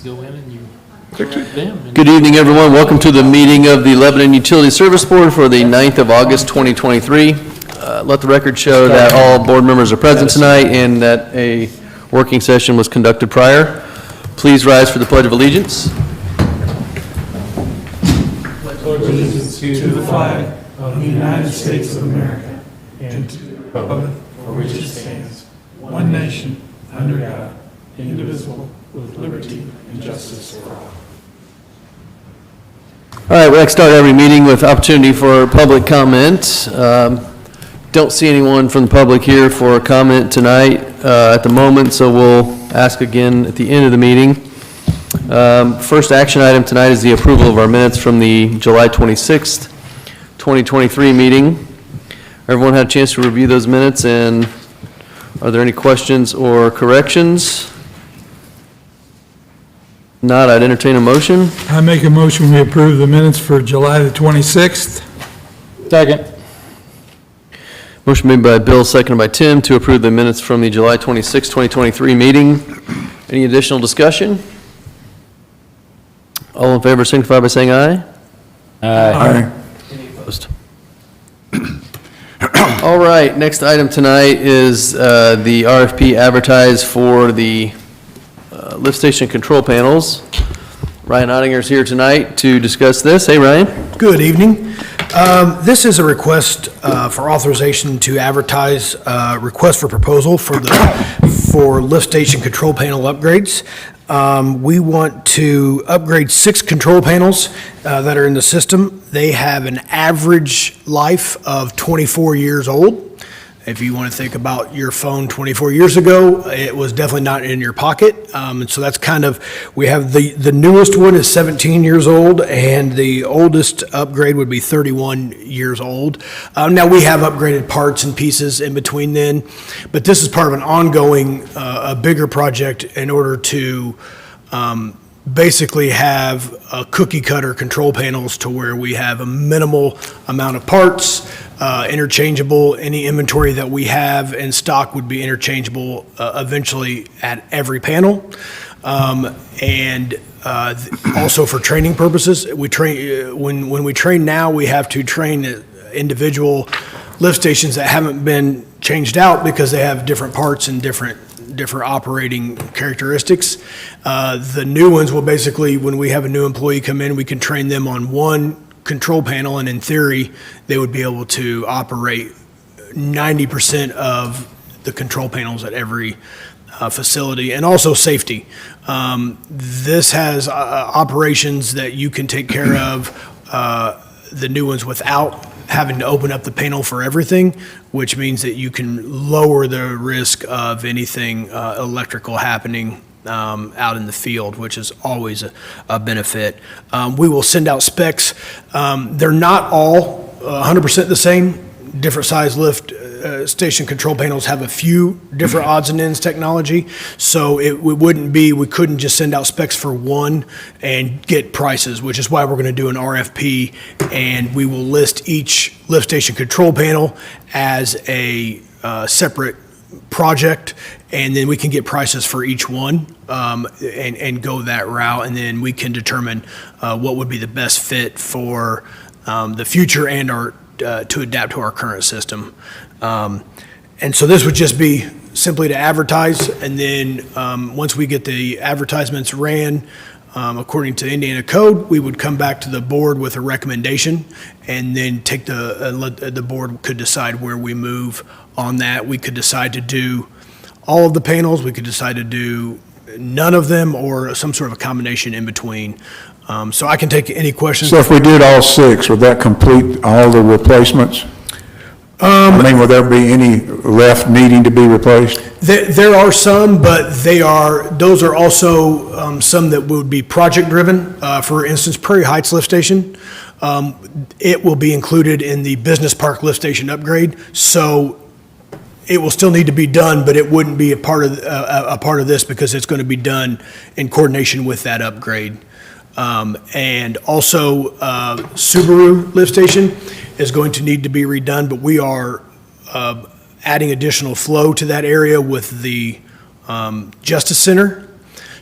go in and you direct them. And Good evening, everyone. Welcome to the meeting of the Lebanon Utility Service Board for the 9th of August, 2023. Let the record show that all board members are present tonight and that a working session was conducted prior. Please rise for the Pledge of Allegiance. Pledge allegiance to the flag of the United States of America and to the republic for which it stands, one nation, under God, indivisible, with liberty and justice for all. All right, we like to start every meeting with opportunity for public comment. Don't see anyone from the public here for a comment tonight at the moment, so we'll ask again at the end of the meeting. First action item tonight is the approval of our minutes from the July 26th, 2023 meeting. Everyone had a chance to review those minutes, and are there any questions or corrections? Not, I'd entertain a motion. I make a motion we approve the minutes for July the 26th. Second. Motion made by Bill, seconded by Tim, to approve the minutes from the July 26, 2023 meeting. Any additional discussion? All in favor signify by saying aye. Aye. Any opposed? All right, next item tonight is the RFP advertised for the lift station control panels. Ryan Ottinger is here tonight to discuss this. Hey, Ryan. Good evening. This is a request for authorization to advertise request for proposal for lift station control panel upgrades. We want to upgrade 6 control panels that are in the system. They have an average life of 24 years old. If you want to think about your phone 24 years ago, it was definitely not in your pocket. And so that's kind of, we have the newest one is 17 years old, and the oldest upgrade would be 31 years old. Now, we have upgraded parts and pieces in between then, but this is part of an ongoing, a bigger project in order to basically have cookie cutter control panels to where we have a minimal amount of parts, interchangeable. Any inventory that we have in stock would be interchangeable eventually at every panel. And also for training purposes, we train when we train now, we have to train individual lift stations that haven't been changed out because they have different parts and different operating characteristics. The new ones will basically, when we have a new employee come in, we can train them on one control panel, and in theory, they would be able to operate 90% of the control panels at every facility, and also safety. This has operations that you can take care of, the new ones, without having to open up the panel for everything, which means that you can lower the risk of anything electrical happening out in the field, which is always a benefit. We will send out specs. They're not all 100% the same. Different size lift station control panels have a few different odds and ends technology, so it wouldn't be, we couldn't just send out specs for one and get prices, which is why we're going to do an RFP, and we will list each lift station control panel as a separate project, and then we can get prices for each one and go that route, and then we can determine what would be the best fit for the future and our to adapt to our current system. And so this would just be simply to advertise, and then once we get the advertisements ran according to Indiana code, we would come back to the board with a recommendation, and then take the board could decide where we move on that. We could decide to do all of the panels, we could decide to do none of them, or some sort of a combination in between. So I can take any questions. So if we did all 6, would that complete all the replacements? Would there be any left needing to be replaced? There are some, but those are also some that would be project driven. For instance, Prairie Heights Lift Station, it will be included in the Business Park Lift Station upgrade. So it will still need to be done, but it wouldn't be a part of this, because it's going to be done in coordination with that upgrade. And also Subaru Lift Station is going to need to be redone, but we are adding additional flow to that area with the Justice Center.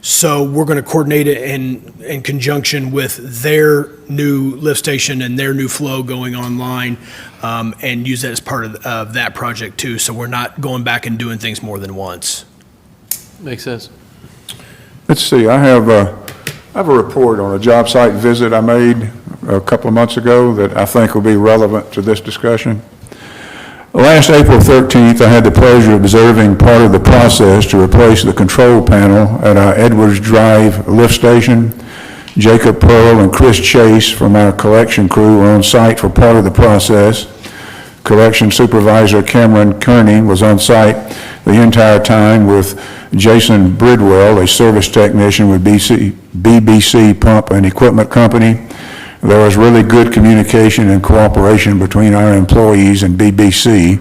So we're going to coordinate it in conjunction with their new lift station and their new flow going online, and use that as part of that project too. So we're not going back and doing things more than once. Makes sense. Let's see, I have a report on a job site visit I made a couple of months ago that I think will be relevant to this discussion. Last April 13th, I had the pleasure of observing part of the process to replace the control panel at our Edwards Drive lift station. Jacob Pearl and Chris Chase from our collection crew were on site for part of the process. Collection supervisor Cameron Kearney was on site the entire time with Jason Bridwell, a service technician with BBC Pump and Equipment Company. There was really good communication and cooperation between our employees and BBC.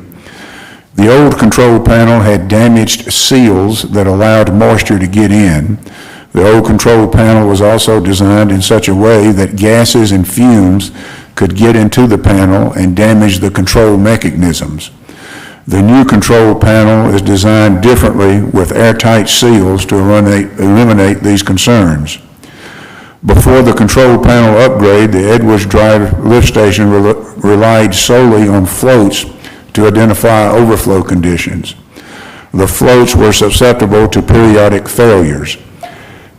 The old control panel had damaged seals that allowed moisture to get in. The old control panel was also designed in such a way that gases and fumes could get into the panel and damage the control mechanisms. The new control panel is designed differently with airtight seals to eliminate these concerns. Before the control panel upgrade, the Edwards Drive lift station relied solely on floats to identify overflow conditions. The floats were susceptible to periodic failures.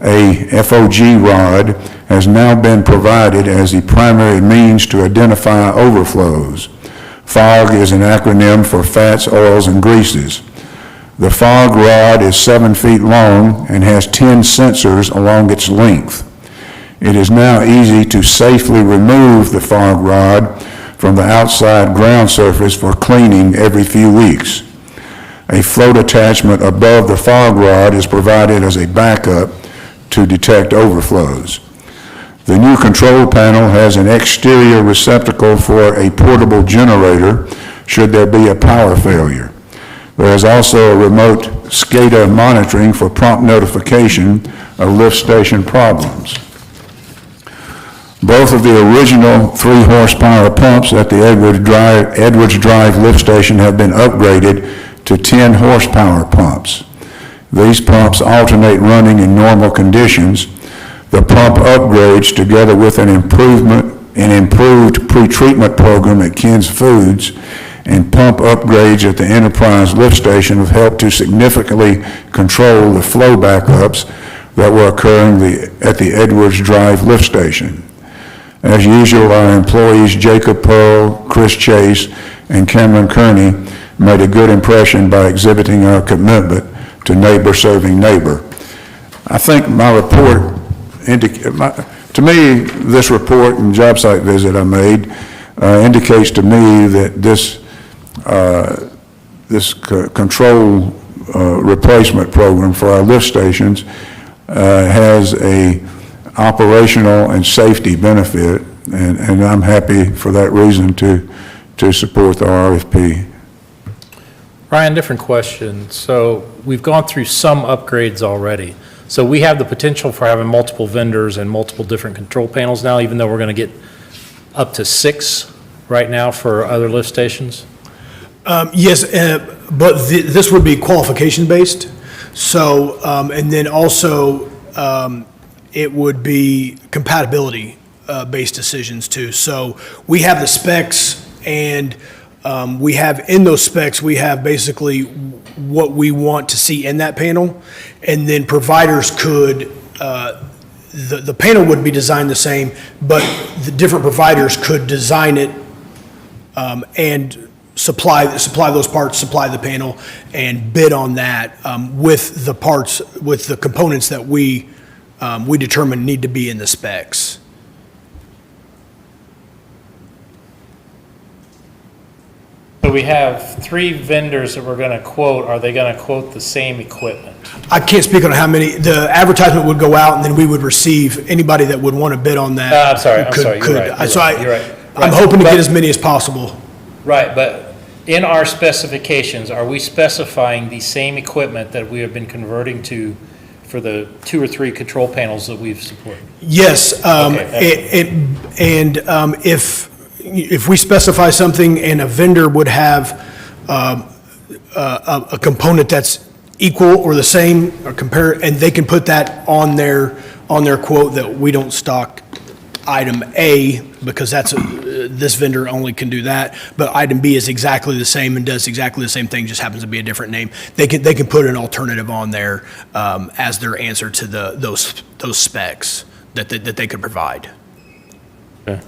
A FOG rod has now been provided as the primary means to identify overflows. FOG is an acronym for fats, oils, and greases. The FOG rod is 7 feet long and has 10 sensors along its length. It is now easy to safely remove the FOG rod from the outside ground surface for cleaning every few weeks. A float attachment above the FOG rod is provided as a backup to detect overflows. The new control panel has an exterior receptacle for a portable generator should there be a power failure. There is also a remote SCADA monitoring for prompt notification of lift station problems. Both of the original 3 horsepower pumps at the Edwards Drive lift station have been upgraded to 10 horsepower pumps. These pumps alternate running in normal conditions. The pump upgrades, together with an improved pre-treatment program at Ken's Foods and pump upgrades at the Enterprise lift station, have helped to significantly control the flow backups that were occurring at the Edwards Drive lift station. As usual, our employees Jacob Pearl, Chris Chase, and Cameron Kearney made a good impression by exhibiting our commitment to neighbor serving neighbor. I think my report to me, this report and job site visit I made indicates to me that this control replacement program for our lift stations has a operational and safety benefit, and I'm happy for that reason to support the RFP. Ryan, different question. So we've gone through some upgrades already. So we have the potential for having multiple vendors and multiple different control panels now, even though we're going to get up to 6 right now for other lift stations? Yes, but this would be qualification-based. So, and then also, it would be compatibility-based decisions too. So we have the specs, and we have in those specs, we have basically what we want to see in that panel, and then providers could, the panel would be designed the same, but the different providers could design it and supply those parts, supply the panel, and bid on that with the parts, with the components that we determine need to be in the specs. So we have 3 vendors that we're going to quote. Are they going to quote the same equipment? I can't speak on how many. The advertisement would go out, and then we would receive anybody that would want to bid on that. I'm sorry, you're right. I'm hoping to get as many as possible. Right, but in our specifications, are we specifying the same equipment that we have been converting to for the 2 or 3 control panels that we've supported? Yes, if we specify something and a vendor would have a component that's equal or the same or compare, and they can put that on their quote that we don't stock item A because this vendor only can do that, but item B is exactly the same and does exactly the same thing, just happens to be a different name. They can put an alternative on there as their answer to those specs that they could provide. Okay.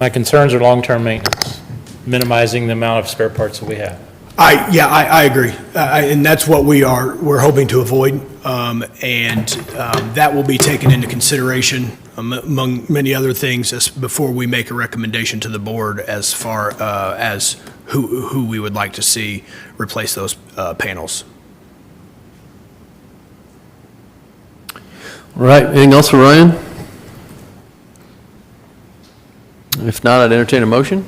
My concerns are long-term maintenance, minimizing the amount of spare parts that we have. I agree, and that's what we're hoping to avoid, and that will be taken into consideration among many other things before we make a recommendation to the board as far as who we would like to see replace those panels. All right, anything else for Ryan? If not, I'd entertain a motion.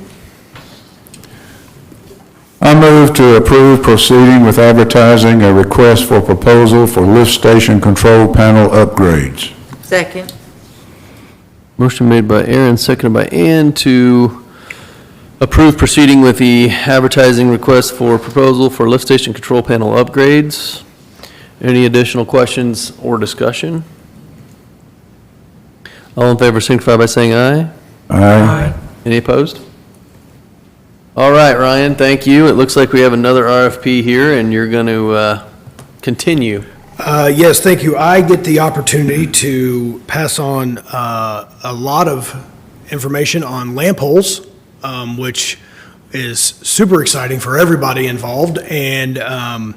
I move to approve proceeding with advertising a request for proposal for lift station control panel upgrades. Second. Motion made by Aaron, seconded by Ann to approve proceeding with the advertising request for proposal for lift station control panel upgrades. Any additional questions or discussion? All in favor signify by saying aye. Aye. Any opposed? All right, Ryan, thank you. It looks like we have another RFP here, and you're going to continue. Yes, thank you. I get the opportunity to pass on a lot of information on lamp holes, which is super exciting for everybody involved. And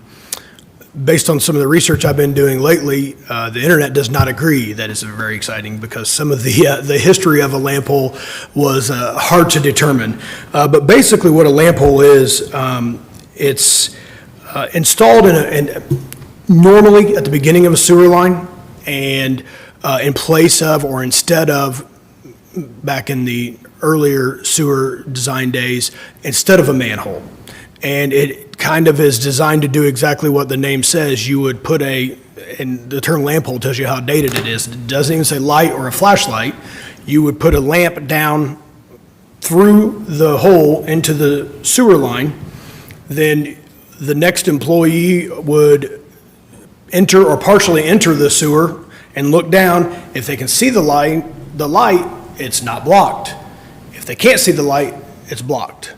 based on some of the research I've been doing lately, the internet does not agree that it's very exciting because some of the history of a lamp hole was hard to determine. But basically what a lamp hole is, it's installed normally at the beginning of a sewer line and in place of or instead of, back in the earlier sewer design days, instead of a manhole. And it kind of is designed to do exactly what the name says. You would put and the term lamp hole tells you how dated it is. It doesn't even say light or a flashlight. You would put a lamp down through the hole into the sewer line. Then the next employee would enter or partially enter the sewer and look down. If they can see the light, it's not blocked. If they can't see the light, it's blocked.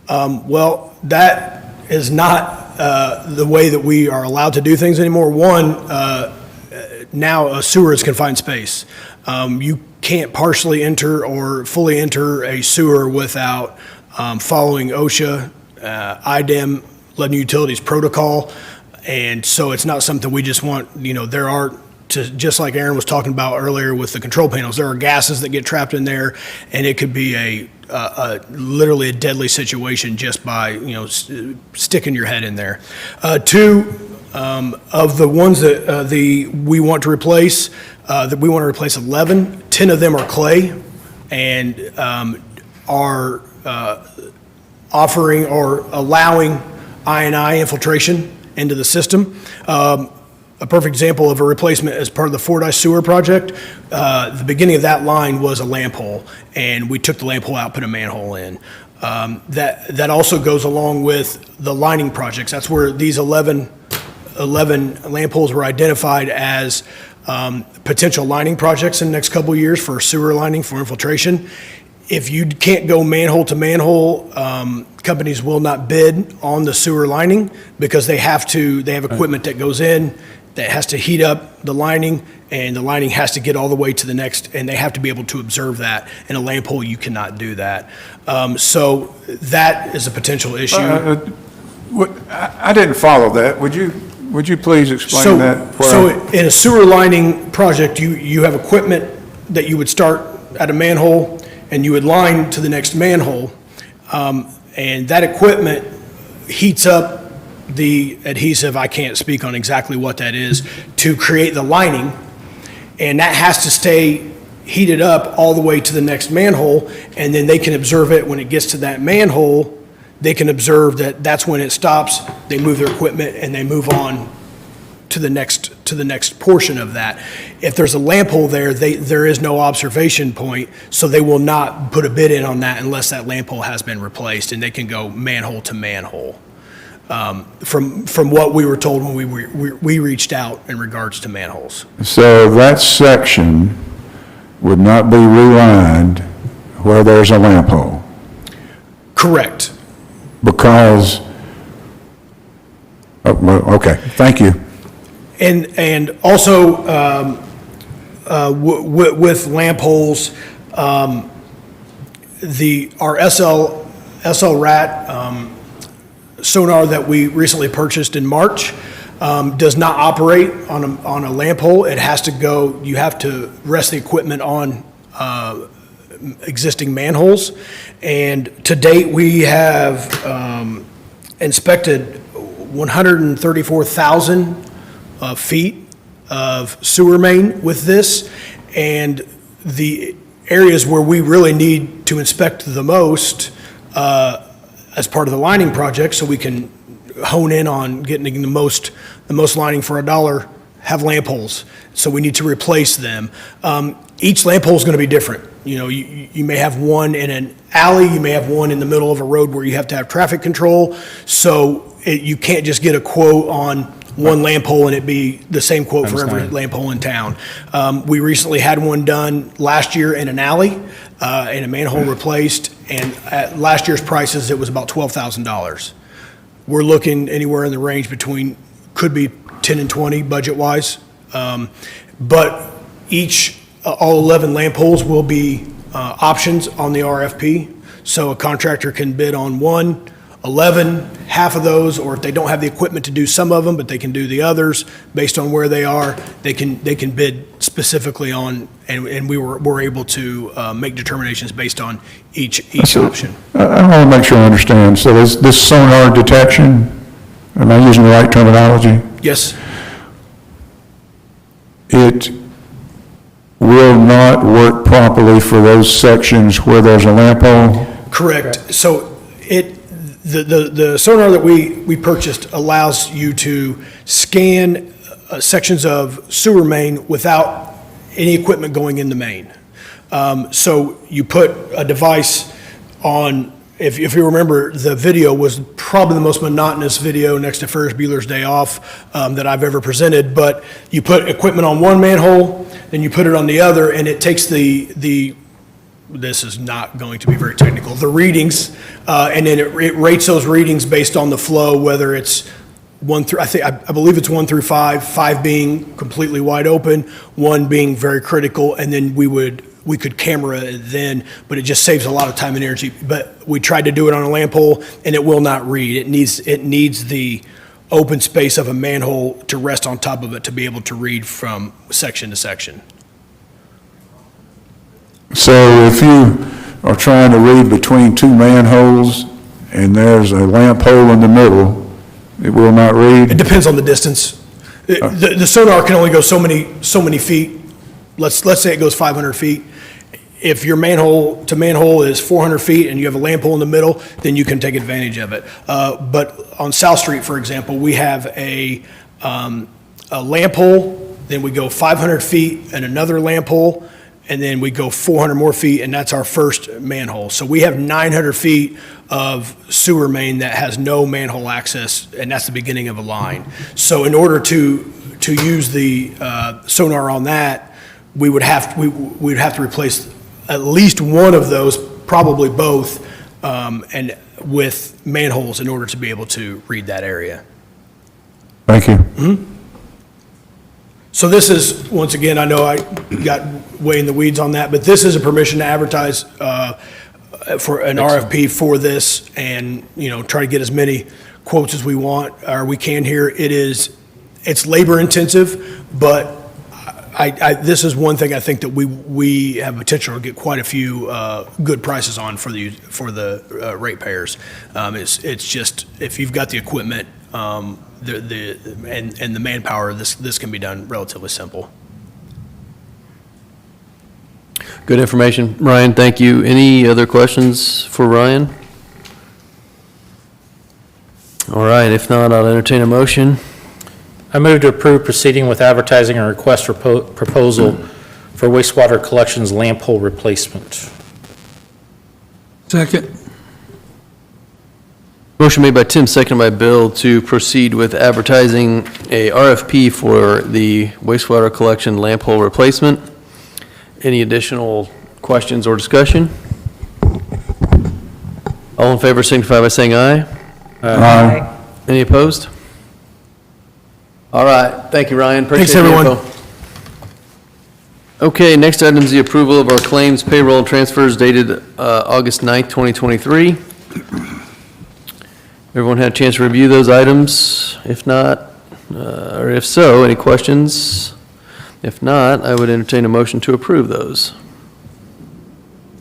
Well, that is not the way that we are allowed to do things anymore. One, now a sewer is confined space. You can't partially enter or fully enter a sewer without following OSHA, IDEM, Lebanon Utilities protocol. And so it's not something we just want, there are, just like Aaron was talking about earlier with the control panels, there are gases that get trapped in there, and it could be literally a deadly situation just by, sticking your head in there. Two, of the ones that we want to replace, 11, 10 of them are clay and are offering or allowing I&I infiltration into the system. A perfect example of a replacement as part of the Fordyce Sewer project, the beginning of that line was a lamp hole, and we took the lamp hole out, put a manhole in. That also goes along with the lining projects. That's where these 11 lamp holes were identified as potential lining projects in the next couple of years for sewer lining, for infiltration. If you can't go manhole to manhole, companies will not bid on the sewer lining because they have equipment that goes in that has to heat up the lining, and the lining has to get all the way to the next, and they have to be able to observe that. In a lamp hole, you cannot do that. So that is a potential issue. I didn't follow that. Would you please explain that? So in a sewer lining project, you have equipment that you would start at a manhole, and you would line to the next manhole, and that equipment heats up the adhesive, I can't speak on exactly what that is, to create the lining, and that has to stay heated up all the way to the next manhole, and then they can observe it when it gets to that manhole. They can observe that that's when it stops, they move their equipment, and they move on to the next portion of that. If there's a lamp hole there is no observation point, so they will not put a bid in on that unless that lamp hole has been replaced, and they can go manhole to manhole. from what we were told when we reached out in regards to manholes. So that section would not be relined where there's a lamp hole? Correct. Because, okay, thank you. And also, with lamp holes, our SL RAT sonar that we recently purchased in March does not operate on a lamp hole. It has to go, you have to rest the equipment on existing manholes. And to date, we have inspected 134,000 feet of sewer main with this, and the areas where we really need to inspect the most as part of the lining project, so we can hone in on getting the most lining for $1, have lamp holes. So we need to replace them. Each lamp hole is going to be different. You know, you may have one in an alley, you may have one in the middle of a road where you have to have traffic control. So you can't just get a quote on one lamp hole and it be the same quote for every lamp hole in town. We recently had one done last year in an alley, and a manhole replaced, and at last year's prices, it was about $12,000. We're looking anywhere in the range between, could be 10 and 20 budget-wise. But all 11 lamp holes will be options on the RFP. So a contractor can bid on 1, 11, half of those, or if they don't have the equipment to do some of them, but they can do the others based on where they are, they can bid specifically on, and we're able to make determinations based on each option. I want to make sure I understand. So this sonar detection, am I using the right terminology? Yes, It will not work properly for those sections where there's a lamp hole? correct. So the sonar that we purchased allows you to scan sections of sewer main without any equipment going in the main. So you put a device on, if you remember, the video was probably the most monotonous video next to Ferris Bueller's Day Off that I've ever presented, but you put equipment on one manhole, then you put it on the other, and it takes this is not going to be very technical, the readings, and then it rates those readings based on the flow, whether it's 1 through, I believe it's 1 through 5, 5 being completely wide open, 1 being very critical, and then we could camera it then, but it just saves a lot of time and energy. But we tried to do it on a lamp hole, and it will not read. It needs the open space of a manhole to rest on top of it to be able to read from section to section. So if you are trying to read between two manholes and there's a lamp hole in the middle, it will not read? It depends on the distance. The sonar can only go so many feet. Let's say it goes 500 feet. If your manhole to manhole is 400 feet and you have a lamp hole in the middle, then you can take advantage of it. But on South Street, for example, we have a lamp hole, then we go 500 feet and another lamp hole, and then we go 400 more feet, and that's our first manhole. So we have 900 feet of sewer main that has no manhole access, and that's the beginning of a line. So in order to use the sonar on that, we'd have to replace at least one of those, probably both, and with manholes in order to be able to read that area. Thank you. So this is, once again, I know I got way in the weeds on that, but this is a permission to advertise for an RFP for this, and, try to get as many quotes as we want, or we can here. It's labor intensive, but this is one thing I think that we have potential to get quite a few good prices on for the ratepayers. It's just, if you've got the equipment, and the manpower, this can be done relatively simple. Good information. Ryan, thank you. Any other questions for Ryan? All right, if not, I'll entertain a motion. I move to approve proceeding with advertising a request for proposal for wastewater collections lamp hole replacement. Second. Motion made by Tim, seconded by Bill to proceed with advertising a RFP for the wastewater collection lamp hole replacement. Any additional questions or discussion? All in favor signify by saying aye. Aye. Any opposed? All right, thank you, Ryan. Thanks, Appreciate the everyone. info. Okay, next item is the approval of our claims, payroll, and transfers dated August 9th, 2023. Everyone had a chance to review those items? If not, or if so, any questions? If not, I would entertain a motion to approve those.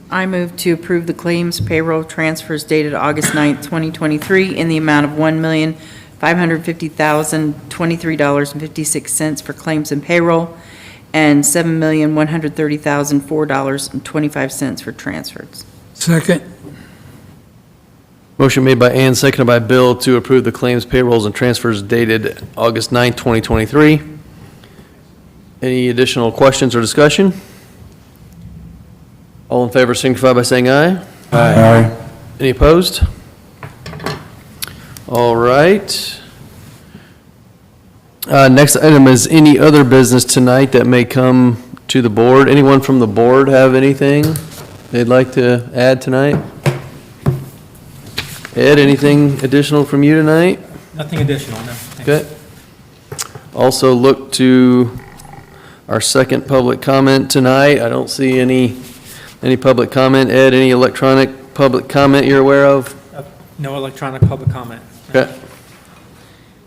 I move to approve the claims payroll transfers dated August 9th, 2023, in the amount of $1,550,023.56 for claims and payroll, and $7,130,004.25 for transfers. Second. Motion made by Ann, seconded by Bill to approve the claims, payrolls, and transfers dated August 9th, 2023. Any additional questions or discussion? All in favor signify by saying aye. Aye. Any opposed? All right. Next item is any other business tonight that may come to the board. Anyone from the board have anything they'd like to add tonight? Ed, anything additional from you tonight? Nothing additional, no. Thanks. Okay. Also look to our second public comment tonight. I don't see any public comment. Ed, any electronic public comment you're aware of? No electronic public comment. Okay.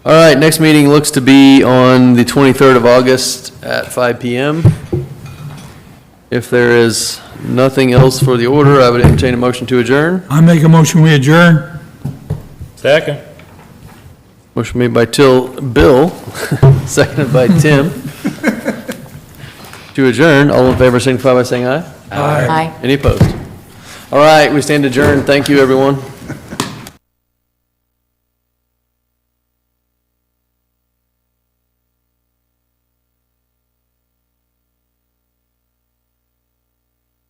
All right, next meeting looks to be on the 23rd of August at 5 PM. If there is nothing else for the order, I would entertain a motion to adjourn. I make a motion, we adjourn. Second. Motion made by Bill, seconded by Tim. To adjourn, all in favor signify by saying aye. Aye. Aye. Any opposed? All right, we stand adjourned. Thank you, everyone.